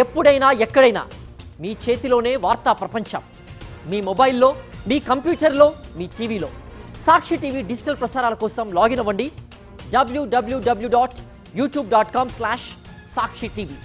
ఎప్పుడైనా ఎక్కడైనా మీ చేతిలోనే వార్తా ప్రపంచం. మీ మొబైల్లో, మీ కంప్యూటర్లో, మీ టీవీలో. సాక్షి టీవీ డిజిటల్ ప్రసారాల కోసం లాగిన్ అవ్వండి www.youtube.com/సాక్షి TV.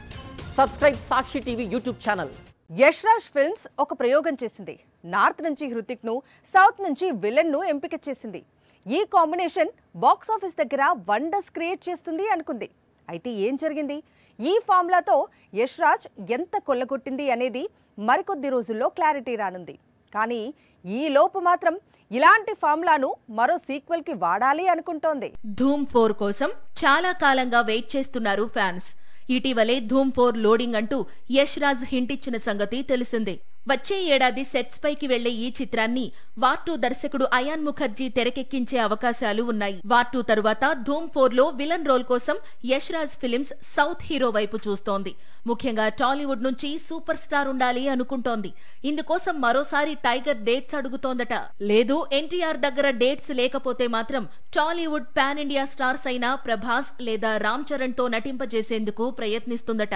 Subscribe Sakshi TV YouTube channel. Yash Raj Films ఒక ప్రయోగం చేసింది. నార్త్ నుంచి హృతిక్ ను, సౌత్ నుంచి విలన్ ను ఎంపిక చేసింది. ఈ కాంబినేషన్ బాక్స్ ఆఫీస్ దగ్గర వండర్స్ క్రియేట్ చేస్తుంది అనుకుంది. అయితే ఏం జరిగింది? ఈ ఫార్ములాతో యష్ రాజ్ ఎంత కొల్లగొట్టింది అనేది మరికొద్ది రోజుల్లో క్లారిటీ రానుంది. కానీ ఈ లోపు మాత్రం ఇలాంటి ఫార్ములాను మరో సీక్వెల్ కి వాడాలి అనుకుంటోంది. ధూమ్ 4 కోసం చాలా కాలంగా వెయిట్ చేస్తున్నారు ఫ్యాన్స్. ఇటీవలే ధూమ్ 4 లోడింగ్ అంటూ యష్ రాజ్ హింట్ ఇచ్చిన సంగతి తెలిసిందే. వచ్చే ఏడాది సెట్స్ పైకి వెళ్లే ఈ చిత్రాన్ని వార్ 2 దర్శకుడు అయాన్ ముఖర్జీ తెరకెక్కించే అవకాశాలు ఉన్నాయి. వార్ 2 తరువాత ధూమ్ 4 లో విలన్ రోల్ కోసం Yash Raj films south hero వైపు చూస్తోంది. ముఖ్యంగా టాలీవుడ్ నుంచి సూపర్ స్టార్ ఉండాలి అనుకుంటోంది. ఇందుకోసం మరోసారి టైగర్ డేట్స్ అడుగుతోందట. లేదు ఎన్టీఆర్ దగ్గర డేట్స్ లేకపోతే మాత్రం టాలీవుడ్ పాన్ ఇండియా స్టార్స్ అయిన ప్రభాస్ లేదా రామ్ చరణ్ తో నటింపజేసేందుకు ప్రయత్నిస్తుందట.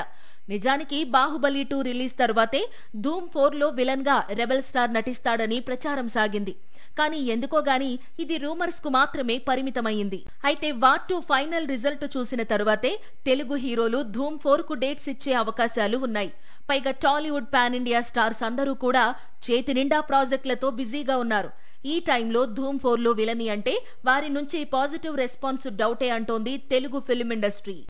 నిజానికి బాహుబలి 2 రిలీజ్ తర్వాతే ధూమ్ 4 లో విలన్ గా రెబెల్ స్టార్ నటిస్తాడని ప్రచారం సాగింది. కానీ ఎందుకోగాని ఇది రూమర్స్ కు మాత్రమే పరిమితమైంది. అయితే వార్ 2 ఫైనల్ రిజల్ట్ చూసిన తరువాతే తెలుగు హీరోలు ధూమ్ 4 కు డేట్స్ ఇచ్చే అవకాశాలు ఉన్నాయి. పైగా టాలీవుడ్ పాన్ ఇండియా స్టార్స్ అందరూ కూడా చేతి నిండా ప్రాజెక్టులతో బిజీగా ఉన్నారు. ఈ టైంలో ధూమ్ 4 లో విలని అంటే వారి నుంచి పాజిటివ్ రెస్పాన్స్ డౌటే అంటోంది తెలుగు ఫిల్మ్ ఇండస్ట్రీ.